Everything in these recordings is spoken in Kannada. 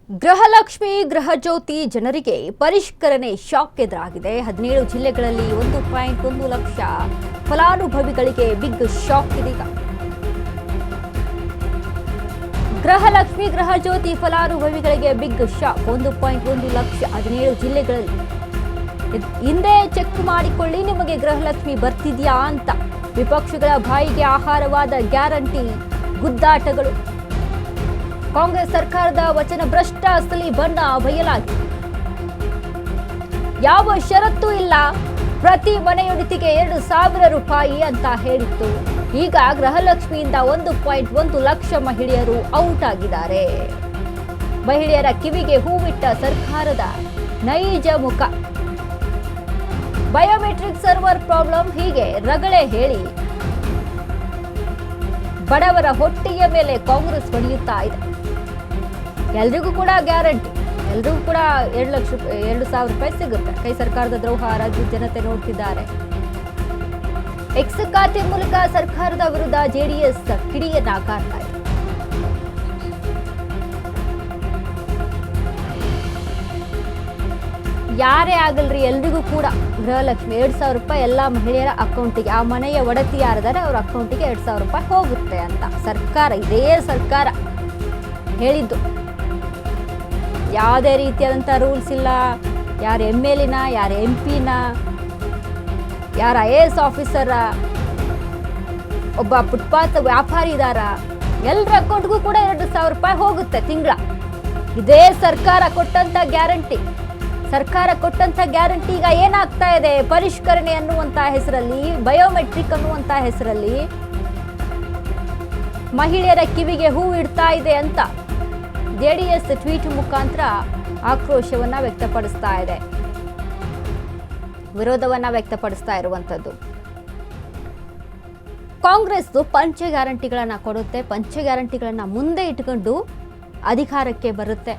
ಗೃಹಲಕ್ಷ್ಮಿ ಗೃಹಜ್ಯೋತಿ ಜನರಿಗೆ ಪರಿಷ್ಕರಣೆ ಶಾಕ್ ಎದುರಾಗಿದೆ. 17 ಜಿಲ್ಲೆಗಳಲ್ಲಿ 1.1 ಲಕ್ಷ ಫಲಾನುಭವಿಗಳಿಗೆ ಬಿಗ್ ಶಾಕ್ ಇದೀಗ. ಗೃಹಲಕ್ಷ್ಮಿ ಗೃಹಜ್ಯೋತಿ ಫಲಾನುಭವಿಗಳಿಗೆ ಬಿಗ್ ಶಾಕ್. 1.1 ಲಕ್ಷ 17 ಜಿಲ್ಲೆಗಳಲ್ಲಿ. ಹಿಂದೆ ಚೆಕ್ ಮಾಡಿಕೊಳ್ಳಿ, ನಿಮಗೆ ಗೃಹಲಕ್ಷ್ಮಿ ಬರ್ತಿದ್ಯಾ ಅಂತ ವಿಪಕ್ಷಗಳ ಬಾಯಿಗೆ ಆಹಾರವಾದ ಗ್ಯಾರಂಟಿ ಗುದ್ದಾಟಗಳು. ಕಾಂಗ್ರೆಸ್ ಸರ್ಕಾರದ ವಚನ ಭ್ರಷ್ಟ ಅಸಲಿ ಬಣ್ಣ ಬಯಲಾಗಿದೆ. ಯಾವ ಷರತ್ತು ಇಲ್ಲ, ಪ್ರತಿ ಮನೆಯೊಡತಿಗೆ 2,000 ರೂಪಾಯಿ ಅಂತ ಹೇಳಿತ್ತು. ಈಗ ಗೃಹಲಕ್ಷ್ಮಿಯಿಂದ 1.1 ಲಕ್ಷ ಮಹಿಳೆಯರು ಔಟ್ ಆಗಿದ್ದಾರೆ. ಮಹಿಳೆಯರ ಕಿವಿಗೆ ಹೂವಿಟ್ಟ ಸರ್ಕಾರದ ನೈಜ ಮುಖ. ಬಯೋಮೆಟ್ರಿಕ್ ಸರ್ವರ್ ಪ್ರಾಬ್ಲಮ್, ಹೀಗೆ ರಗಳೆ ಹೇಳಿ ಬಡವರ ಹೊಟ್ಟೆಯ ಮೇಲೆ ಕಾಂಗ್ರೆಸ್ ಹೊಡೆಯುತ್ತಾ ಇದೆ. ಎಲ್ರಿಗೂ ಕೂಡ ಗ್ಯಾರಂಟಿ, ಎಲ್ರಿಗೂ ಕೂಡ 2,000 ರೂಪಾಯಿ ಸಿಗುತ್ತೆ. ಕೈ ಸರ್ಕಾರದ ದ್ರೋಹ ರಾಜ್ಯದ ಜನತೆ ನೋಡ್ತಿದ್ದಾರೆ. ಎಕ್ಸ್ ಖಾತೆ ಮೂಲಕ ಸರ್ಕಾರದ ವಿರುದ್ಧ ಜೆಡಿಎಸ್ ಕಿಡಿಯನ್ನ ಕಾಡ್ತಾ ಇದೆ. ಯಾರೇ ಆಗಲ್ರಿ, ಎಲ್ರಿಗೂ ಕೂಡ ಗೃಹಲಕ್ಷ್ಮಿ 2,000 ರೂಪಾಯಿ ಎಲ್ಲ ಮಹಿಳೆಯರ ಅಕೌಂಟಿಗೆ, ಆ ಮನೆಯ ಒಡತಿ ಯಾರಿದ್ದಾರೆ ಅವ್ರ ಅಕೌಂಟಿಗೆ 2,000 ರೂಪಾಯಿ ಹೋಗುತ್ತೆ ಅಂತ ಸರ್ಕಾರ, ಇದೇ ಸರ್ಕಾರ ಹೇಳಿದ್ದು. ಯಾವುದೇ ರೀತಿಯಾದಂಥ ರೂಲ್ಸ್ ಇಲ್ಲ. ಯಾರು MLA ನ, ಯಾರು MP ನ, ಯಾರು IAS ಆಫೀಸರ, ಒಬ್ಬ ಫುಟ್ಪಾತ್ ವ್ಯಾಪಾರಿ ಇದಾರ, ಎಲ್ಲರ ಅಕೌಂಟ್ಗೂ ಕೂಡ 2,000 ರೂಪಾಯಿ ಹೋಗುತ್ತೆ ತಿಂಗಳ. ಇದೇ ಸರ್ಕಾರ ಕೊಟ್ಟಂತ ಗ್ಯಾರಂಟಿ. ಸರ್ಕಾರ ಕೊಟ್ಟಂತ ಗ್ಯಾರಂಟಿ ಈಗ ಏನಾಗ್ತಾ ಇದೆ? ಪರಿಷ್ಕರಣೆ ಅನ್ನುವಂತ ಹೆಸರಲ್ಲಿ, ಬಯೋಮೆಟ್ರಿಕ್ ಅನ್ನುವಂತ ಹೆಸರಲ್ಲಿ ಮಹಿಳೆಯರ ಕಿವಿಗೆ ಹೂ ಇಡ್ತಾ ಇದೆ ಅಂತ ಜೆಡಿಎಸ್ ಟ್ವೀಟ್ ಮುಖಾಂತರ ಆಕ್ರೋಶವನ್ನ ವ್ಯಕ್ತಪಡಿಸ್ತಾ ಇದೆ, ವಿರೋಧವನ್ನ ವ್ಯಕ್ತಪಡಿಸ್ತಾ ಇರುವಂತದ್ದು. ಕಾಂಗ್ರೆಸ್ ಪಂಚ ಗ್ಯಾರಂಟಿಗಳನ್ನ ಕೊಡುತ್ತೆ, ಪಂಚ ಗ್ಯಾರಂಟಿಗಳನ್ನ ಮುಂದೆ ಇಟ್ಕೊಂಡು ಅಧಿಕಾರಕ್ಕೆ ಬರುತ್ತೆ.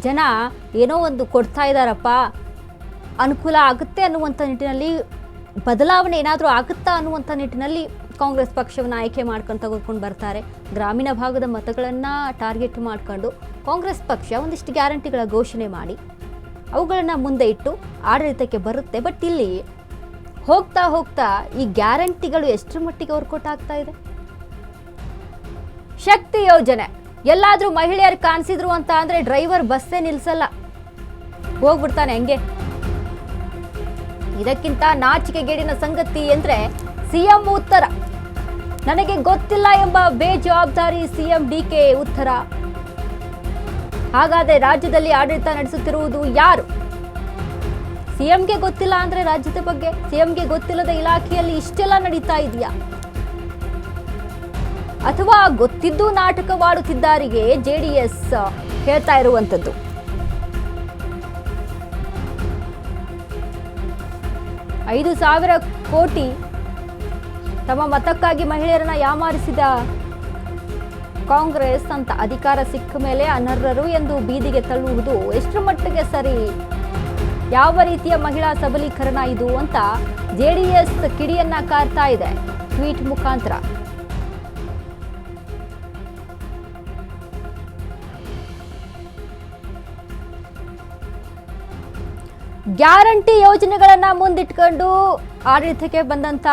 ಜನ ಏನೋ ಒಂದು ಕೊಡ್ತಾ ಇದ್ದಾರಪ್ಪ, ಅನುಕೂಲ ಆಗುತ್ತೆ ಅನ್ನುವಂಥ ನಿಟ್ಟಿನಲ್ಲಿ, ಬದಲಾವಣೆ ಏನಾದರೂ ಆಗುತ್ತಾ ಅನ್ನುವಂಥ ನಿಟ್ಟಿನಲ್ಲಿ ಕಾಂಗ್ರೆಸ್ ಪಕ್ಷವನ್ನು ಆಯ್ಕೆ ಮಾಡ್ಕೊಂಡು ತೆಗೆದುಕೊಂಡು ಬರ್ತಾರೆ. ಗ್ರಾಮೀಣ ಭಾಗದ ಮತಗಳನ್ನು ಟಾರ್ಗೆಟ್ ಮಾಡಿಕೊಂಡು ಕಾಂಗ್ರೆಸ್ ಪಕ್ಷ ಒಂದಿಷ್ಟು ಗ್ಯಾರಂಟಿಗಳ ಘೋಷಣೆ ಮಾಡಿ ಅವುಗಳನ್ನು ಮುಂದೆ ಇಟ್ಟು ಆಡಳಿತಕ್ಕೆ ಬರುತ್ತೆ. ಬಟ್ ಇಲ್ಲಿ ಹೋಗ್ತಾ ಹೋಗ್ತಾ ಈ ಗ್ಯಾರಂಟಿಗಳು ಎಷ್ಟರ ಮಟ್ಟಿಗೆ ವರ್ಕೌಟ್ ಆಗ್ತಾ ಇದೆ? ಶಕ್ತಿ ಯೋಜನೆ ಎಲ್ಲಾದ್ರೂ ಮಹಿಳೆಯರು ಕಾಣಿಸಿದ್ರು ಅಂತ ಅಂದ್ರೆ ಡ್ರೈವರ್ ಬಸ್ಸೇ ನಿಲ್ಸಲ್ಲ, ಹೋಗ್ಬಿಡ್ತಾನೆ ಹಂಗೆ. ಇದಕ್ಕಿಂತ ನಾಚಿಕೆಗೇಡಿನ ಸಂಗತಿ ಅಂದ್ರೆ ಸಿಎಂ ಉತ್ತರ. ನನಗೆ ಗೊತ್ತಿಲ್ಲ ಎಂಬ ಬೇಜವಾಬ್ದಾರಿ ಸಿಎಂ DK ಉತ್ತರ. ಹಾಗಾದ್ರೆ ರಾಜ್ಯದಲ್ಲಿ ಆಡಳಿತ ನಡೆಸುತ್ತಿರುವುದು ಯಾರು? ಸಿಎಂಗೆ ಗೊತ್ತಿಲ್ಲ ಅಂದ್ರೆ ರಾಜ್ಯದ ಬಗ್ಗೆ, ಸಿಎಂಗೆ ಗೊತ್ತಿಲ್ಲದ ಇಲಾಖೆಯಲ್ಲಿ ಇಷ್ಟೆಲ್ಲ ನಡೀತಾ ಇದೆಯಾ? ಅಥವಾ ಗೊತ್ತಿದ್ದು ನಾಟಕವಾಡುತ್ತಿದ್ದಾರಿಗೆ ಜೆಡಿಎಸ್ ಹೇಳ್ತಾ ಇರುವಂತದ್ದು. $5,000 ಕೋಟಿ ತಮ್ಮ ಮತಕ್ಕಾಗಿ ಮಹಿಳೆಯರನ್ನ ಯಾಮಾರಿಸಿದ ಕಾಂಗ್ರೆಸ್ ಅಂತ ಅಧಿಕಾರ ಸಿಕ್ಕ ಮೇಲೆ ಅನರ್ಹರು ಎಂದು ಬೀದಿಗೆ ತಳ್ಳುವುದು ಎಷ್ಟರ ಮಟ್ಟಿಗೆ ಸರಿ? ಯಾವ ರೀತಿಯ ಮಹಿಳಾ ಸಬಲೀಕರಣ ಇದು ಅಂತ ಜೆಡಿಎಸ್ ಕಿಡಿಯನ್ನ ಕಾರ್ತಾ ಇದೆ ಟ್ವೀಟ್ ಮುಖಾಂತರ. ಗ್ಯಾರಂಟಿ ಯೋಜನೆಗಳನ್ನ ಮುಂದಿಟ್ಕೊಂಡು ಆಡಳಿತಕ್ಕೆ ಬಂದಂತ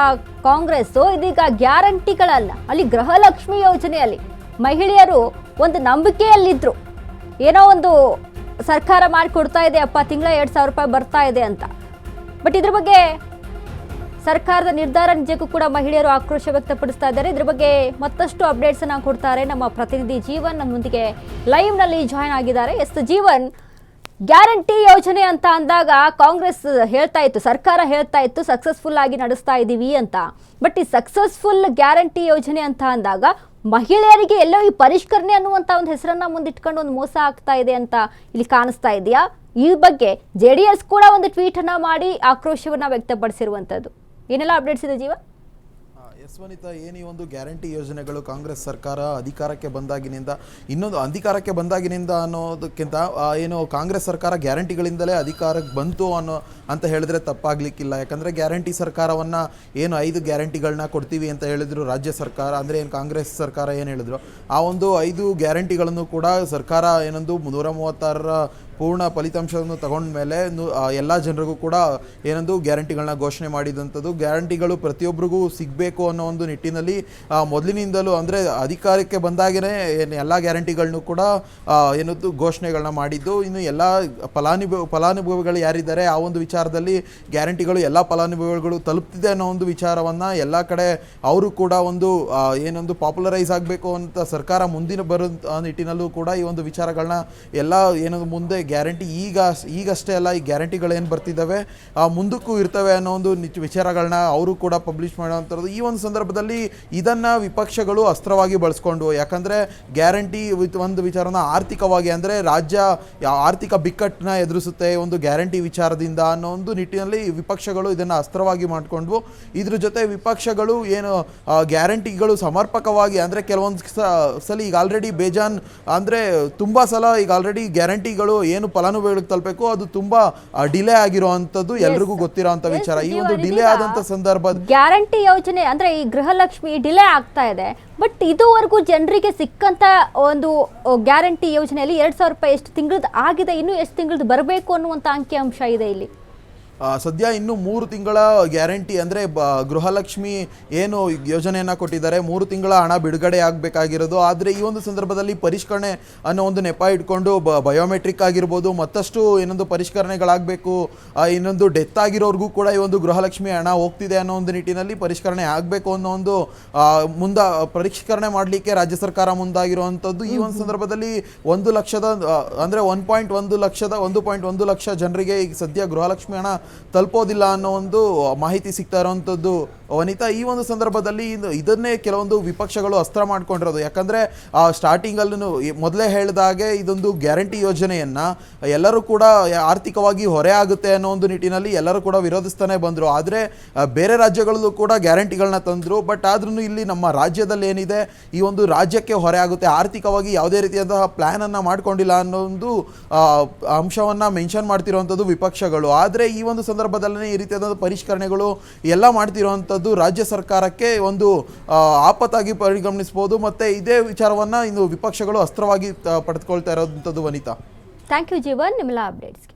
ಕಾಂಗ್ರೆಸ್ ಇದೀಗ ಗ್ಯಾರಂಟಿಗಳಲ್ಲ, ಅಲ್ಲಿ ಗೃಹಲಕ್ಷ್ಮಿ ಯೋಜನೆಯಲ್ಲಿ ಮಹಿಳೆಯರು ಒಂದು ನಂಬಿಕೆಯಲ್ಲಿದ್ರು, ಏನೋ ಒಂದು ಸರ್ಕಾರ ಮಾಡಿಕೊಡ್ತಾ ಇದೆ ಅಪ್ಪ, ತಿಂಗಳ 2,000 ರೂಪಾಯಿ ಬರ್ತಾ ಇದೆ ಅಂತ. ಬಟ್ ಇದ್ರ ಬಗ್ಗೆ ಸರ್ಕಾರದ ನಿರ್ಧಾರ ನಿಜಕ್ಕೂ ಕೂಡ ಮಹಿಳೆಯರು ಆಕ್ರೋಶ ವ್ಯಕ್ತಪಡಿಸ್ತಾ ಇದ್ದಾರೆ. ಇದ್ರ ಬಗ್ಗೆ ಮತ್ತಷ್ಟು ಅಪ್ಡೇಟ್ಸ್ ಅನ್ನ ಕೊಡ್ತಾರೆ ನಮ್ಮ ಪ್ರತಿನಿಧಿ ಜೀವನ್, ನಮ್ಮೊಂದಿಗೆ ಲೈವ್ ನಲ್ಲಿ ಜಾಯ್ನ್ ಆಗಿದ್ದಾರೆ. ಜೀವನ್, ಗ್ಯಾರಂಟಿ ಯೋಜನೆ ಅಂತ ಅಂದಾಗ ಕಾಂಗ್ರೆಸ್ ಹೇಳ್ತಾ ಇತ್ತು, ಸರ್ಕಾರ ಹೇಳ್ತಾ ಇತ್ತು ಸಕ್ಸಸ್ಫುಲ್ ಆಗಿ ನಡೆಸ್ತಾ ಇದ್ದೀವಿ ಅಂತ. ಬಟ್ ಈ ಸಕ್ಸಸ್ಫುಲ್ ಗ್ಯಾರಂಟಿ ಯೋಜನೆ ಅಂತ ಅಂದಾಗ ಮಹಿಳೆಯರಿಗೆ ಎಲ್ಲೋ ಈ ಪರಿಷ್ಕರಣೆ ಅನ್ನುವಂಥ ಒಂದು ಹೆಸರನ್ನ ಮುಂದಿಟ್ಕೊಂಡು ಒಂದು ಮೋಸ ಆಗ್ತಾ ಇದೆ ಅಂತ ಇಲ್ಲಿ ಕಾಣಿಸ್ತಾ ಇದೆಯಾ? ಈ ಬಗ್ಗೆ ಜೆಡಿಎಸ್ ಕೂಡ ಒಂದು ಟ್ವೀಟ್ ಅನ್ನ ಮಾಡಿ ಆಕ್ರೋಶವನ್ನ ವ್ಯಕ್ತಪಡಿಸಿರುವಂತದ್ದು. ಏನೆಲ್ಲ ಅಪ್ಡೇಟ್ಸ್ ಇದೆ ಜೀವ? ವನಿತಾ, ಏನು ಈ ಒಂದು ಗ್ಯಾರಂಟಿ ಯೋಜನೆಗಳು ಕಾಂಗ್ರೆಸ್ ಸರ್ಕಾರ ಅಧಿಕಾರಕ್ಕೆ ಬಂದಾಗಿನಿಂದ ಅನ್ನೋದಕ್ಕಿಂತ ಏನು ಕಾಂಗ್ರೆಸ್ ಸರ್ಕಾರ ಗ್ಯಾರಂಟಿಗಳಿಂದಲೇ ಅಧಿಕಾರಕ್ಕೆ ಬಂತು ಅಂತ ಹೇಳಿದ್ರೆ ತಪ್ಪಾಗ್ಲಿಕ್ಕಿಲ್ಲ. ಯಾಕಂದರೆ ಗ್ಯಾರಂಟಿ ಸರ್ಕಾರವನ್ನು ಏನು 5 ಗ್ಯಾರಂಟಿಗಳನ್ನ ಕೊಡ್ತೀವಿ ಅಂತ ಹೇಳಿದ್ರು ರಾಜ್ಯ ಸರ್ಕಾರ, ಅಂದರೆ ಏನು ಕಾಂಗ್ರೆಸ್ ಸರ್ಕಾರ ಏನು ಹೇಳಿದ್ರು, ಆ ಒಂದು 5 ಗ್ಯಾರಂಟಿಗಳನ್ನು ಕೂಡ ಸರ್ಕಾರ ಏನೊಂದು 136ರ ಪೂರ್ಣ ಫಲಿತಾಂಶವನ್ನು ತಗೊಂಡ ಮೇಲೆ ಎಲ್ಲ ಜನರಿಗೂ ಕೂಡ ಏನೊಂದು ಗ್ಯಾರಂಟಿಗಳನ್ನ ಘೋಷಣೆ ಮಾಡಿದಂಥದ್ದು. ಗ್ಯಾರಂಟಿಗಳು ಪ್ರತಿಯೊಬ್ಬರಿಗೂ ಸಿಗಬೇಕು ಅನ್ನೋ ಒಂದು ನಿಟ್ಟಿನಲ್ಲಿ ಮೊದಲಿನಿಂದಲೂ, ಅಂದರೆ ಅಧಿಕಾರಕ್ಕೆ ಬಂದಾಗೇ ಎಲ್ಲ ಗ್ಯಾರಂಟಿಗಳನ್ನೂ ಕೂಡ ಏನೊಂದು ಘೋಷಣೆಗಳನ್ನ ಮಾಡಿದ್ದು. ಇನ್ನು ಎಲ್ಲ ಫಲಾನುಭವಿಗಳು ಯಾರಿದ್ದಾರೆ ಆ ಒಂದು ವಿಚಾರದಲ್ಲಿ ಗ್ಯಾರಂಟಿಗಳು ಎಲ್ಲ ಫಲಾನುಭವಿಗಳು ತಲುಪ್ತಿದೆ ಅನ್ನೋ ಒಂದು ವಿಚಾರವನ್ನು ಎಲ್ಲ ಕಡೆ ಅವರು ಕೂಡ ಒಂದು ಏನೊಂದು ಪಾಪ್ಯುಲರೈಸ್ ಆಗಬೇಕು ಅಂತ ಸರ್ಕಾರ ಮುಂದಿನ ಬರೋ ನಿಟ್ಟಿನಲ್ಲೂ ಕೂಡ ಈ ಒಂದು ವಿಚಾರಗಳನ್ನ ಎಲ್ಲ ಏನೊಂದು ಮುಂದೆ ಗ್ಯಾರಂಟಿ ಈಗಷ್ಟೇ ಅಲ್ಲ, ಈ ಗ್ಯಾರಂಟಿಗಳೇನು ಬರ್ತಿದ್ದಾವೆ ಮುಂದಕ್ಕೂ ಇರ್ತವೆ ಅನ್ನೋ ಒಂದು ವಿಚಾರಗಳನ್ನ ಅವರು ಕೂಡ ಪಬ್ಲಿಷ್ ಮಾಡೋವಂಥದ್ದು. ಈ ಒಂದು ಸಂದರ್ಭದಲ್ಲಿ ಇದನ್ನು ವಿಪಕ್ಷಗಳು ಅಸ್ತ್ರವಾಗಿ ಬಳಸ್ಕೊಂಡು, ಯಾಕಂದರೆ ಗ್ಯಾರಂಟಿ ಒಂದು ವಿಚಾರನ ಆರ್ಥಿಕವಾಗಿ, ಅಂದರೆ ರಾಜ್ಯ ಆರ್ಥಿಕ ಬಿಕ್ಕಟ್ಟನ್ನ ಎದುರಿಸುತ್ತೆ ಒಂದು ಗ್ಯಾರಂಟಿ ವಿಚಾರದಿಂದ ಅನ್ನೋ ಒಂದು ನಿಟ್ಟಿನಲ್ಲಿ ವಿಪಕ್ಷಗಳು ಇದನ್ನು ಅಸ್ತ್ರವಾಗಿ ಮಾಡಿಕೊಂಡು, ಇದ್ರ ಜೊತೆ ವಿಪಕ್ಷಗಳು ಏನು ಗ್ಯಾರಂಟಿಗಳು ಸಮರ್ಪಕವಾಗಿ, ಅಂದರೆ ಕೆಲವೊಂದು ಸಲ ಈಗ ಆಲ್ರೆಡಿ ಬೇಜಾನ್, ಅಂದರೆ ತುಂಬ ಸಲ ಈಗ ಆಲ್ರೆಡಿ ಗ್ಯಾರಂಟಿಗಳು ಏನು ಫಲಾನುಭವಿಗಳಿಗೆ ತಲುಪಬೇಕು ಅದು ತುಂಬಾ ಡಿಲೇ ಆಗಿರುವಂತದ್ದು ಎಲ್ರಿಗೂ ಗೊತ್ತಿರೋಂತ ವಿಚಾರ. ಈ ಒಂದು ಡಿಲೇ ಆದಂತ ಸಂದರ್ಭ ಗ್ಯಾರಂಟಿ ಯೋಜನೆ ಅಂದ್ರೆ ಈ ಗೃಹಲಕ್ಷ್ಮಿ ಡಿಲೇ ಆಗ್ತಾ ಇದೆ, ಬಟ್ ಇದುವರೆಗೂ ಜನರಿಗೆ ಸಿಕ್ಕಂತ ಒಂದು ಗ್ಯಾರಂಟಿ ಯೋಜನೆಯಲ್ಲಿ 2,000 ರೂಪಾಯಿ ಎಷ್ಟು ತಿಂಗಳದ್ದು ಆಗಿದೆ, ಇನ್ನು ಎಷ್ಟು ತಿಂಗಳದ್ದು ಬರಬೇಕು ಅನ್ನುವಂತ ಅಂಕಿಅಂಶ ಇದೆ ಇಲ್ಲಿ. ಸದ್ಯ ಇನ್ನು 3 ತಿಂಗಳ ಗ್ಯಾರಂಟಿ, ಅಂದರೆ ಗೃಹಲಕ್ಷ್ಮಿ ಏನು ಯೋಜನೆಯನ್ನು ಕೊಟ್ಟಿದ್ದಾರೆ 3 ತಿಂಗಳ ಹಣ ಬಿಡುಗಡೆ ಆಗಬೇಕಾಗಿರೋದು. ಆದರೆ ಈ ಒಂದು ಸಂದರ್ಭದಲ್ಲಿ ಪರಿಷ್ಕರಣೆ ಅನ್ನೋ ಒಂದು ನೆಪ ಇಟ್ಕೊಂಡು ಬಯೋಮೆಟ್ರಿಕ್ ಆಗಿರ್ಬೋದು, ಮತ್ತಷ್ಟು ಇನ್ನೊಂದು ಪರಿಷ್ಕರಣೆಗಳಾಗಬೇಕು, ಇನ್ನೊಂದು ಡೆತ್ ಆಗಿರೋರ್ಗೂ ಕೂಡ ಈ ಒಂದು ಗೃಹಲಕ್ಷ್ಮಿ ಹಣ ಹೋಗ್ತಿದೆ ಅನ್ನೋ ಒಂದು ನಿಟ್ಟಿನಲ್ಲಿ ಪರಿಷ್ಕರಣೆ ಆಗಬೇಕು ಅನ್ನೋ ಒಂದು ಪರಿಷ್ಕರಣೆ ಮಾಡಲಿಕ್ಕೆ ರಾಜ್ಯ ಸರ್ಕಾರ ಮುಂದಾಗಿರುವಂಥದ್ದು. ಈ ಒಂದು ಸಂದರ್ಭದಲ್ಲಿ 1 ಲಕ್ಷದ, ಅಂದರೆ 1.1 ಲಕ್ಷ ಜನರಿಗೆ ಈಗ ಸದ್ಯ ಗೃಹಲಕ್ಷ್ಮಿ ಹಣ ತಲುಪೋದಿಲ್ಲ ಅನ್ನೋ ಒಂದು ಮಾಹಿತಿ ಸಿಗ್ತಾ ಇರೋವಂಥದ್ದು ವನಿತಾ. ಈ ಒಂದು ಸಂದರ್ಭದಲ್ಲಿ ಇದನ್ನೇ ಕೆಲವೊಂದು ವಿಪಕ್ಷಗಳು ಅಸ್ತ್ರ ಮಾಡ್ಕೊಂಡಿರೋದು. ಯಾಕಂದರೆ ಸ್ಟಾರ್ಟಿಂಗಲ್ಲೂ ಮೊದಲೇ ಹೇಳಿದಾಗೆ ಇದೊಂದು ಗ್ಯಾರಂಟಿ ಯೋಜನೆಯನ್ನು ಎಲ್ಲರೂ ಕೂಡ ಆರ್ಥಿಕವಾಗಿ ಹೊರೆ ಆಗುತ್ತೆ ಅನ್ನೋ ಒಂದು ನಿಟ್ಟಿನಲ್ಲಿ ಎಲ್ಲರೂ ಕೂಡ ವಿರೋಧಿಸ್ತಾನೆ ಬಂದರು. ಆದರೆ ಬೇರೆ ರಾಜ್ಯಗಳಲ್ಲೂ ಕೂಡ ಗ್ಯಾರಂಟಿಗಳನ್ನ ತಂದರು. ಬಟ್ ಆದ್ರೂ ಇಲ್ಲಿ ನಮ್ಮ ರಾಜ್ಯದಲ್ಲಿ ಏನಿದೆ, ಈ ಒಂದು ರಾಜ್ಯಕ್ಕೆ ಹೊರೆ ಆಗುತ್ತೆ, ಆರ್ಥಿಕವಾಗಿ ಯಾವುದೇ ರೀತಿಯಾದಂತಹ ಪ್ಲ್ಯಾನನ್ನು ಮಾಡ್ಕೊಂಡಿಲ್ಲ ಅನ್ನೋ ಒಂದು ಅಂಶವನ್ನು ಮೆನ್ಷನ್ ಮಾಡ್ತಿರುವಂಥದ್ದು ವಿಪಕ್ಷಗಳು. ಆದರೆ ಈ ಒಂದು ಸಂದರ್ಭದಲ್ಲೇ ಈ ರೀತಿಯಾದ ಪರಿಷ್ಕರಣೆಗಳು ಎಲ್ಲ ಮಾಡ್ತಿರುವಂಥದ್ದು ರಾಜ್ಯ ಸರ್ಕಾರಕ್ಕೆ ಒಂದು ಆಪತ್ತಾಗಿ ಪರಿಗಣಿಸಬಹುದು. ಮತ್ತೆ ಇದೇ ವಿಚಾರವನ್ನ ಇನ್ನು ವಿಪಕ್ಷಗಳು ಅಸ್ತ್ರವಾಗಿ ಪಡೆದುಕೊಳ್ತಾ ಇರೋದಂಥದ್ದು ವನಿತಾ. ಥ್ಯಾಂಕ್ ಯು ಜೀವನ್, ನಿಮ್ಮೆಲ್ಲ ಅಪ್ಡೇಟ್ಸ್ಗೆ.